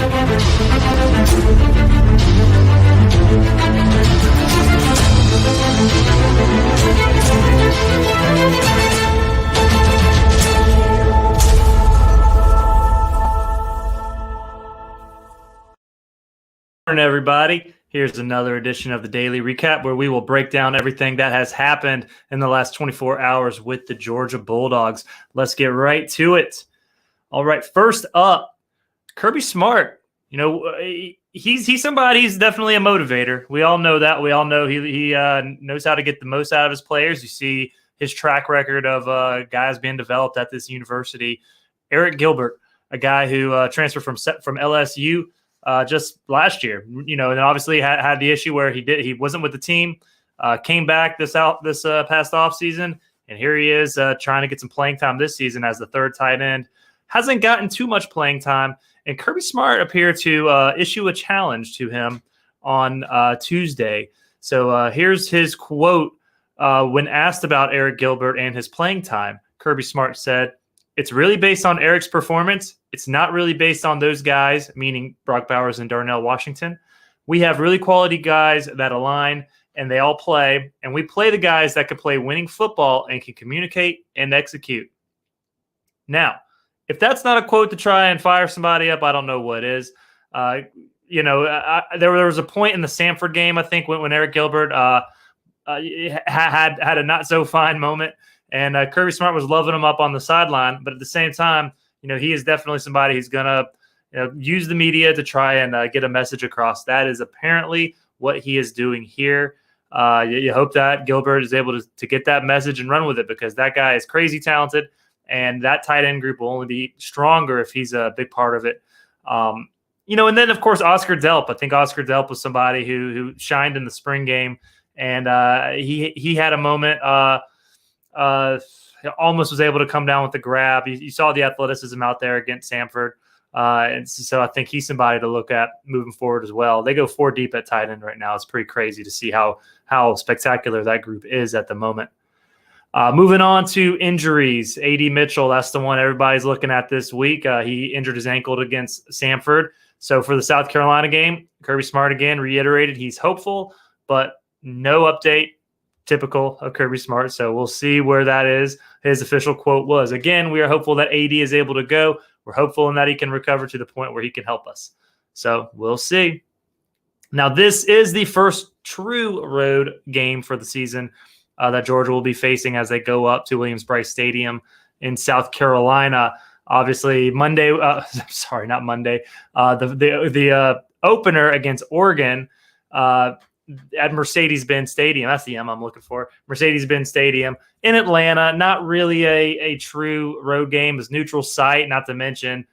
Morning, everybody. Here's another edition of the Daily Recap where we will break down everything that has happened in the last 24 hours with the Georgia Bulldogs. Let's get right to it. All right, first up, Kirby Smart. You know, he's somebody. He's definitely a motivator. We all know that. We all know he knows how to get the most out of his players. You see his track record of guys being developed at this university. Eric Gilbert, a guy who transferred from LSU. Just last year, you know, and obviously had the issue where he wasn't with the team, came back this past offseason, and here he is trying to get some playing time this season as the third tight end. Hasn't gotten too much playing time, and Kirby Smart appeared to issue a challenge to him on Tuesday. So here's his quote when asked about Eric Gilbert and his playing time. Kirby Smart said, "It's really based on Eric's performance. It's not really based on those guys," meaning Brock Bowers and Darnell Washington. "We have really quality guys that align, and they all play. And we play the guys that can play winning football and can communicate and execute." Now, if that's not a quote to try and fire somebody up, I don't know what is. There was a point in the Sanford game, I think, when Eric Gilbert had a not-so-fine moment. And Kirby Smart was loving him up on the sideline. But at the same time, you know, he is definitely somebody who's going to use the media to try and get a message across. That is apparently what he is doing here. You hope that Gilbert is able to get that message and run with it, because that guy is crazy talented, and that tight end group will only be stronger if he's a big part of it. And then, of course, Oscar Delp. I think Oscar Delp was somebody who shined in the spring game, and he had a moment almost was able to come down with the grab. You saw the athleticism out there against Sanford. And so I think he's somebody to look at moving forward as well. They go 4 deep at tight end right now. It's pretty crazy to see how spectacular that group is at the moment. Moving on to injuries. A.D. Mitchell, that's the one everybody's looking at this week. He injured his ankle against Sanford. So for the South Carolina game, Kirby Smart again reiterated he's hopeful, but no update. Typical of Kirby Smart. So we'll see where that is. His official quote was, "Again, we are hopeful that AD is able to go. We're hopeful in that he can recover to the point where he can help us." So we'll see. Now, this is the first true road game for the season that Georgia will be facing as they go up to Williams-Brice Stadium in South Carolina. Obviously, Monday. Not Monday. The opener against Oregon. At Mercedes-Benz Stadium. That's the M I'm looking for. Mercedes-Benz Stadium in Atlanta. Not really a true road game. It's neutral site, not to mention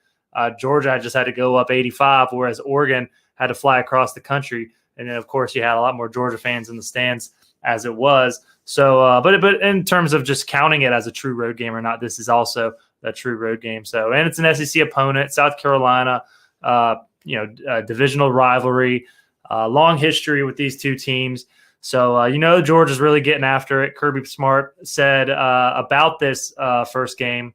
Georgia just had to go up 85, whereas Oregon had to fly across the country. And then, of course, you had a lot more Georgia fans in the stands as it was. So, but in terms of just counting it as a true road game or not, this is also a true road game. So, and it's an SEC opponent, South Carolina, divisional rivalry. Long history with these two teams. So, Georgia's really getting after it. Kirby Smart said about this first game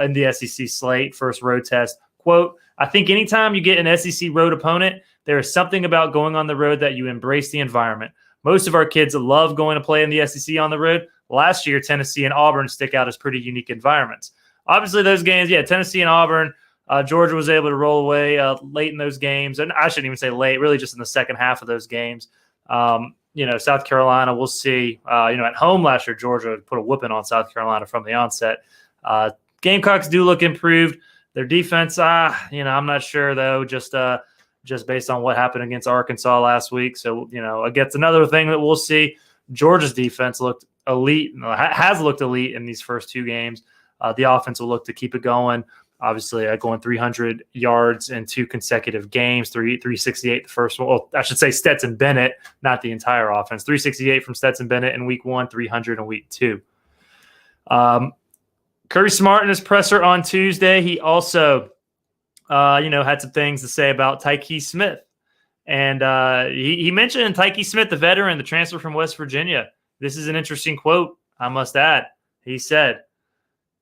in the SEC slate, first road test, quote, "I think anytime you get an SEC road opponent, there is something about going on the road that you embrace the environment. Most of our kids love going to play in the SEC on the road. Last year, Tennessee and Auburn stick out as pretty unique environments." Obviously, those games, Tennessee and Auburn, Georgia was able to roll away late in those games. And I shouldn't even say late, really just in the second half of those games. South Carolina, we'll see. At home last year, Georgia put a whooping on South Carolina from the onset. Gamecocks do look improved. Their defense, I'm not sure, though, just based on what happened against Arkansas last week. So, against another thing that we'll see, Georgia's defense looked elite, has looked elite in these first 2 games. The offense will look to keep it going. Obviously, going 300 yards in 2 consecutive games, 368 the first one. Well, I should say Stetson Bennett, not the entire offense. 368 from Stetson Bennett in week 1, 300 in week 2. Kirby Smart in his presser on Tuesday, he also, had some things to say about Tyke Smith. And he mentioned Tyke Smith, the veteran, the transfer from West Virginia. This is an interesting quote, I must add. He said,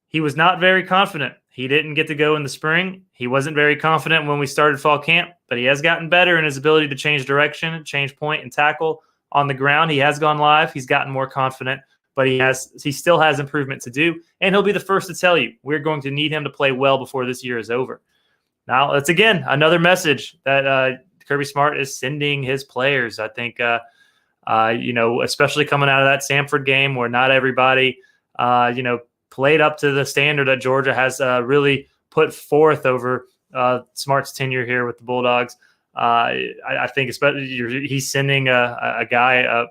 "He was not very confident. He didn't get to go in the spring. He wasn't very confident when we started fall camp, but he has gotten better in his ability to change direction, change point, and tackle on the ground. He has gone live. He's gotten more confident, but he still has improvement to do, and he'll be the first to tell you we're going to need him to play well before this year is over. Now, it's again another message that Kirby Smart is sending his players. I think, especially coming out of that Sanford game where not everybody, played up to the standard that Georgia has really put forth over Smart's tenure here with the Bulldogs. I think especially he's sending a guy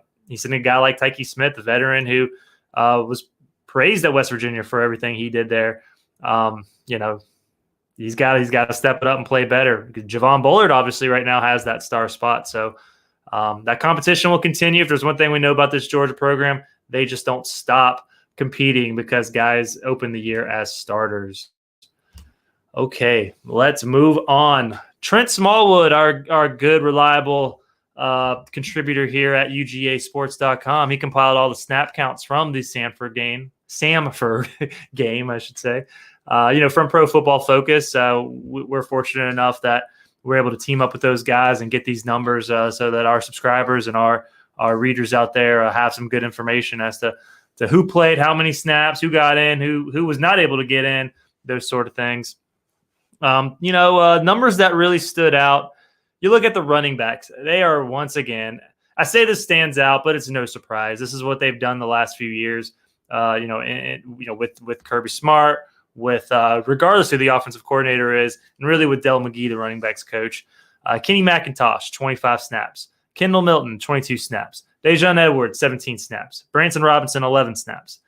like Tyke Smith, a veteran who was praised at West Virginia for everything he did there. He's got to step it up and play better. Javon Bullard obviously right now has that star spot. So that competition will continue. If there's one thing we know about this Georgia program, they just don't stop competing because guys open the year as starters. Okay, let's move on. Trent Smallwood, our good, reliable contributor here at UGAsports.com. He compiled all the snap counts from the Sanford game, I should say. From Pro Football Focus. We're fortunate enough that we're able to team up with those guys and get these numbers so that our subscribers and our readers out there have some good information as to who played, how many snaps, who got in, who was not able to get in, those sort of things. Numbers that really stood out. You look at the running backs. They are once again, I say this stands out, but it's no surprise. This is what they've done the last few years, with Kirby Smart, with regardless who the offensive coordinator is, and really with Del McGee, the running backs coach. Kenny McIntosh, 25 snaps. Kendall Milton, 22 snaps. Dejon Edwards, 17 snaps. Branson Robinson, 11 snaps.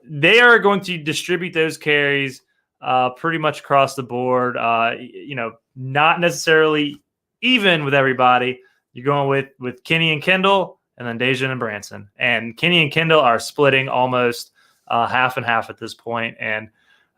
They are going to distribute those carries pretty much across the board. Not necessarily even with everybody. You're going with Kenny and Kendall, and then Dejon and Branson. And Kenny and Kendall are splitting almost half and half at this point. And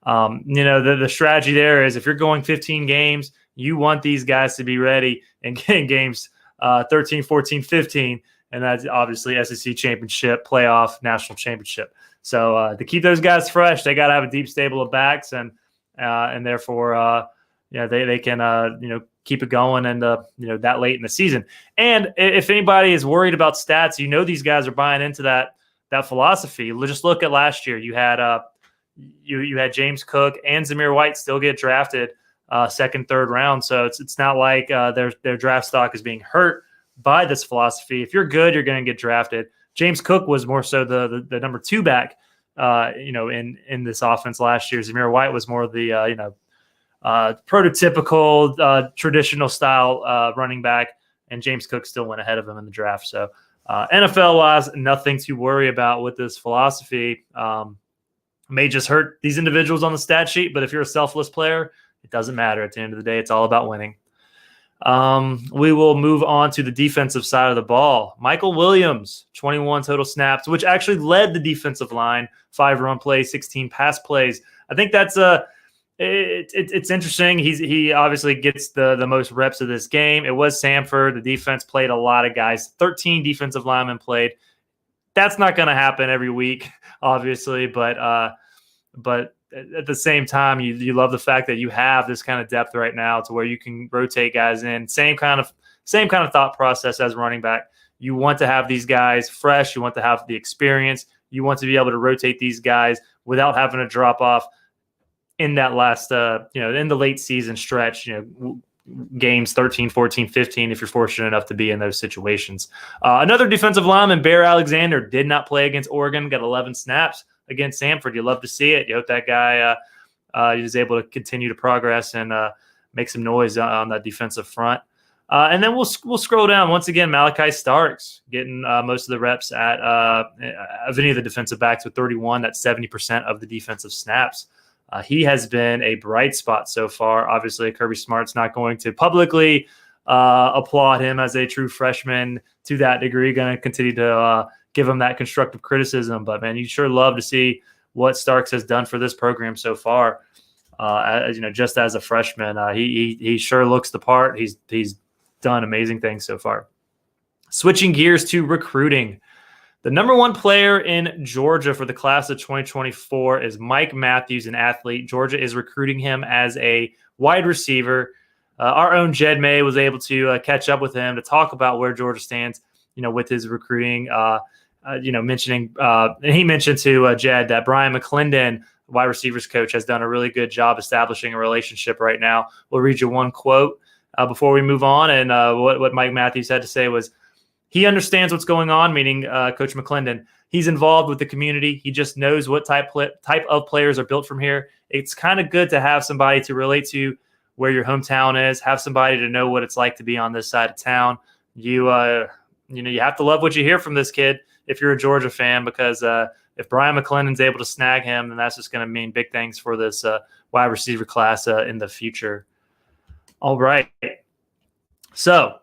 the strategy there is if you're going 15 games, you want these guys to be ready and getting games 13, 14, 15. And that's obviously SEC championship, playoff, national championship. So to keep those guys fresh, they got to have a deep stable of backs, and therefore, they can keep it going and that late in the season. And if anybody is worried about stats, these guys are buying into that philosophy. Just look at last year. You had you had James Cook and Zamir White still get drafted second, third round. So it's not like their draft stock is being hurt by this philosophy. If you're good, you're going to get drafted. James Cook was more so the number 2 back, in this offense last year. Zamir White was more the prototypical traditional style running back, and James Cook still went ahead of him in the draft. So NFL wise, nothing to worry about with this philosophy. May just hurt these individuals on the stat sheet, but if you're a selfless player, it doesn't matter. At the end of the day, it's all about winning. We will move on to the defensive side of the ball. Michael Williams, 21 total snaps, which actually led the defensive line, 5 run plays, 16 pass plays. I think that's it's interesting. He obviously gets the most reps of this game. It was Sanford. The defense played a lot of guys. 13 defensive linemen played. That's not going to happen every week, obviously, but at the same time, you love the fact that you have this kind of depth right now to where you can rotate guys in. Same kind of thought process as running back. You want to have these guys fresh. You want to have the experience. You want to be able to rotate these guys without having to drop off in that last, in the late season stretch, games 13, 14, 15, if you're fortunate enough to be in those situations. Another defensive lineman, Bear Alexander, did not play against Oregon, got 11 snaps against Sanford. You love to see it. You hope that guy is able to continue to progress and make some noise on that defensive front. And then we'll scroll down. Once again, Malachi Starks getting most of the reps of any of the defensive backs with 31. That's 70% of the defensive snaps. He has been a bright spot so far. Obviously, Kirby Smart's not going to publicly applaud him as a true freshman to that degree. Going to continue to give him that constructive criticism. But, man, you sure love to see what Starks has done for this program so far. Just as a freshman, he sure looks the part. He's done amazing things so far. Switching gears to recruiting. The number one player in Georgia for the class of 2024 is Mike Matthews, an athlete. Georgia is recruiting him as a wide receiver. Our own Jed May was able to catch up with him to talk about where Georgia stands, with his recruiting. Mentioning, and he mentioned to Jed that Brian McClendon, wide receivers coach, has done a really good job establishing a relationship right now. We'll read you one quote before we move on. And what Mike Matthews had to say was, he understands what's going on, meaning Coach McClendon. He's involved with the community. He just knows what type of players are built from here. It's kind of good to have somebody to relate to where your hometown is, have somebody to know what it's like to be on this side of town. You have to love what you hear from this kid if you're a Georgia fan, because if Brian McClendon's able to snag him, then that's just going to mean big things for this wide receiver class in the future. All right. So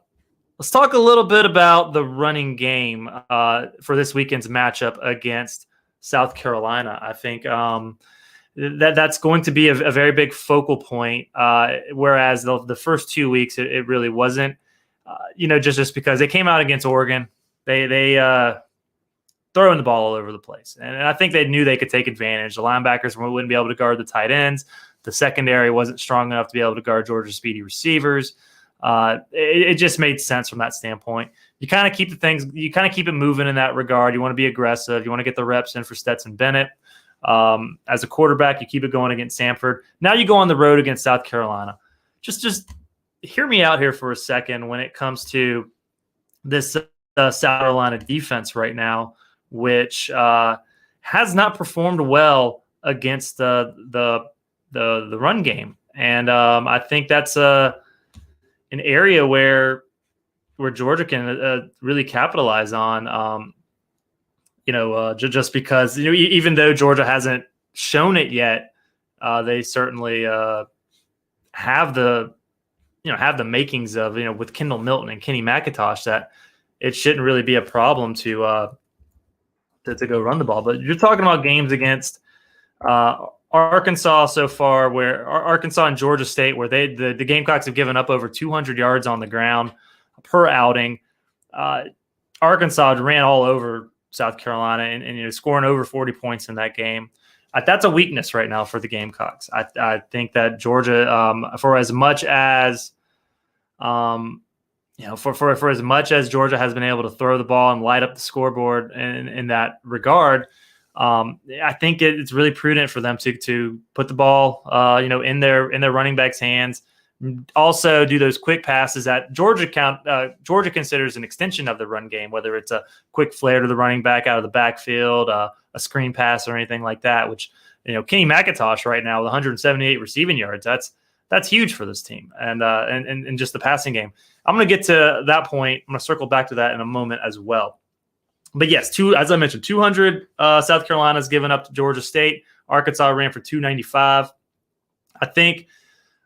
let's talk a little bit about the running game for this weekend's matchup against South Carolina. I think that's going to be a very big focal point, whereas the first 2 weeks it really wasn't. Just because they came out against Oregon, they throwing the ball all over the place, and I think they knew they could take advantage. The linebackers wouldn't be able to guard the tight ends. The secondary wasn't strong enough to be able to guard Georgia's speedy receivers. It just made sense from that standpoint. You kind of keep it moving in that regard. You want to be aggressive. You want to get the reps in for Stetson Bennett. As a quarterback, you keep it going against Sanford. Now you go on the road against South Carolina. Just hear me out here for a second when it comes to this South Carolina defense right now, which has not performed well against the run game, and I think that's an area where Georgia can really capitalize on. Just because even though Georgia hasn't shown it yet, they certainly have the makings of with Kendall Milton and Kenny McIntosh, that it shouldn't really be a problem to go run the ball. But you're talking about games against Arkansas so far, where Arkansas and Georgia State, where the Gamecocks have given up over 200 yards on the ground per outing. Arkansas ran all over South Carolina and scoring over 40 points in that game. That's a weakness right now for the Gamecocks. I think that Georgia, for as much as for as much as Georgia has been able to throw the ball and light up the scoreboard in that regard, I think it's really prudent for them to put the ball in their running backs' hands. Also do those quick passes that Georgia considers an extension of the run game, whether it's a quick flare to the running back out of the backfield, a screen pass, or anything like that, which Kenny McIntosh right now with 178 receiving yards, that's huge for this team, and just the passing game. I'm going to get to that point. I'm going to circle back to that in a moment as well. But yes, as I mentioned, 200 South Carolina's given up to Georgia State. Arkansas ran for 295. I think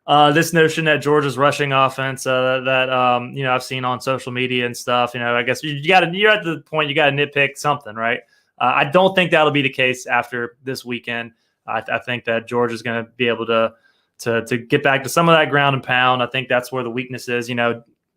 this notion that Georgia's rushing offense that I've seen on social media and stuff, I guess you're at the point you got to nitpick something, right? I don't think that'll be the case after this weekend. I think that Georgia's going to be able to get back to some of that ground and pound. I think that's where the weakness is.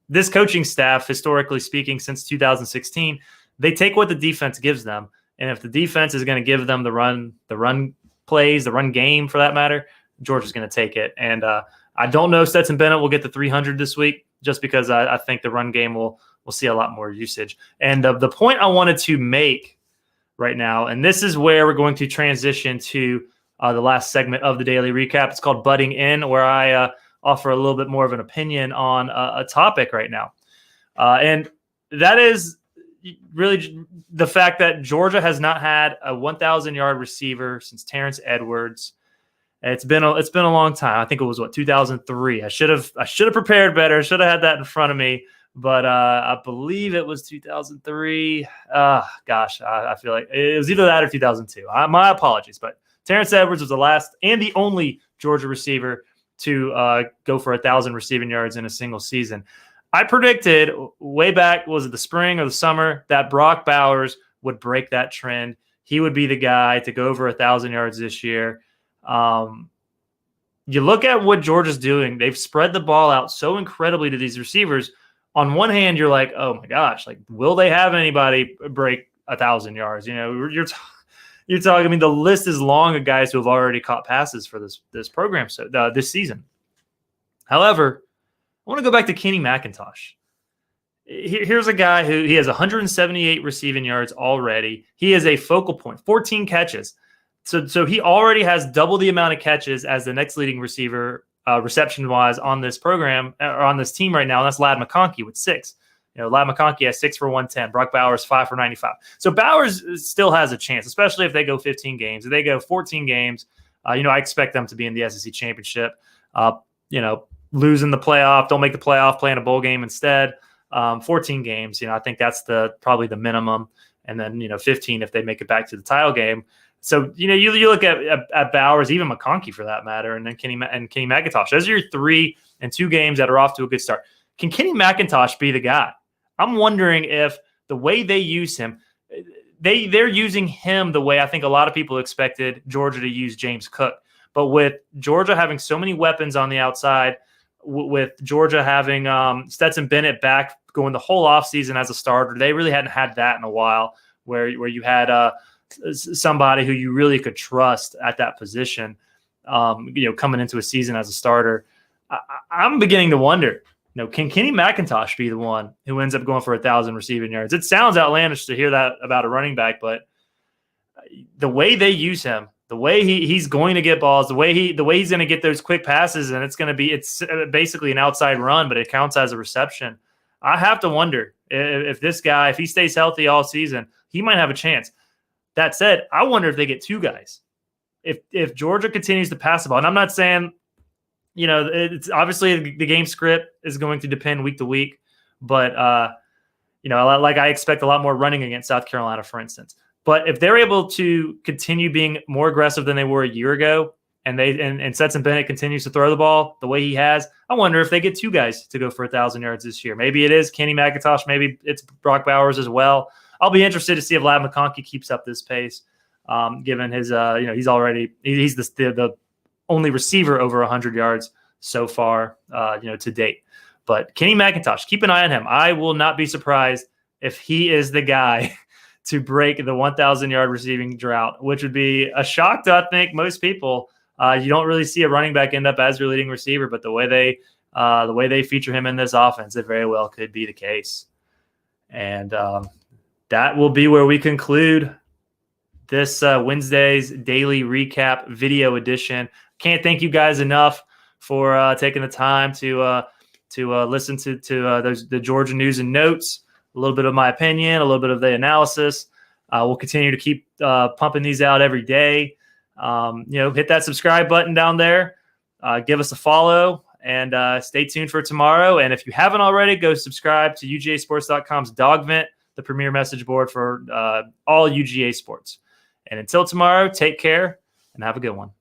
This coaching staff, historically speaking, since 2016, they take what the defense gives them, and if the defense is going to give them the run plays, the run game for that matter, Georgia's going to take it. And I don't know if Stetson Bennett will get the 300 this week, just because I think the run game will see a lot more usage. And the point I wanted to make right now, and this is where we're going to transition to the last segment of the daily recap. It's called Butting In, where I offer a little bit more of an opinion on a topic right now. And that is really the fact that Georgia has not had a 1,000-yard receiver since Terrence Edwards. It's been a long time. I think it was 2003. I should have prepared better. Should have had that in front of me. But I believe it was 2003. I feel like it was either that or 2002. My apologies. But Terrence Edwards was the last and the only Georgia receiver to go for 1,000 receiving yards in a single season. I predicted way back, was it the spring or the summer, that Brock Bowers would break that trend. He would be the guy to go over 1,000 yards this year. You look at what Georgia's doing. They've spread the ball out so incredibly to these receivers. On one hand, you're like, oh my gosh, like, will they have anybody break 1,000 yards. You're talking. I mean, the list is long of guys who have already caught passes for this program this season. However, I want to go back to Kenny McIntosh. Here's a guy who he has 178 receiving yards already. He is a focal point, 14 catches. So he already has double the amount of catches as the next leading receiver reception-wise on this program or on this team right now. And that's Ladd McConkey with 6. Ladd McConkey has 6 for 110. Brock Bowers 5 for 95. So Bowers still has a chance, especially if they go 15 games. If they go 14 games, I expect them to be in the SEC championship. Losing the playoff, don't make the playoff, play in a bowl game instead. 14 games, I think that's probably the minimum. And then, 15 if they make it back to the title game. So, you look at Bowers, even McConkey for that matter, and then Kenny McIntosh. Those are your 3 and 2 games that are off to a good start. Can Kenny McIntosh be the guy? I'm wondering if the way they use him, they're using him the way I think a lot of people expected Georgia to use James Cook. But with Georgia having so many weapons on the outside, with Georgia having Stetson Bennett back going the whole offseason as a starter, they really hadn't had that in a while where you had somebody who you really could trust at that position, coming into a season as a starter. I'm beginning to wonder, can Kenny McIntosh be the one who ends up going for 1,000 receiving yards? It sounds outlandish to hear that about a running back, but the way they use him, the way he's going to get balls, the way he's going to get those quick passes, and it's basically an outside run, but it counts as a reception. I have to wonder if this guy, if he stays healthy all season, he might have a chance. That said, I wonder if they get 2 guys. If Georgia continues to pass the ball, and I'm not saying, it's obviously the game script is going to depend week to week, but like I expect a lot more running against South Carolina, for instance. But if they're able to continue being more aggressive than they were a year ago, and Stetson Bennett continues to throw the ball the way he has, I wonder if they get 2 guys to go for 1,000 yards this year. Maybe it is Kenny McIntosh, maybe it's Brock Bowers as well. I'll be interested to see if Ladd McConkey keeps up this pace, given his he's the only receiver over 100 yards so far, to date. But Kenny McIntosh, keep an eye on him. I will not be surprised if he is the guy to break the 1,000-yard receiving drought, which would be a shock to, I think, most people. You don't really see a running back end up as your leading receiver, but the way they feature him in this offense, it very well could be the case. And that will be where we conclude this Wednesday's daily recap video edition. Can't thank you guys enough for taking the time to listen to the Georgia news and notes. A little bit of my opinion, a little bit of the analysis. We'll continue to keep pumping these out every day. Hit that subscribe button down there. Give us a follow and stay tuned for tomorrow. And if you haven't already, go subscribe to UGAsports.com's Dog Vent, the premier message board for all UGA sports. And until tomorrow, take care and have a good one.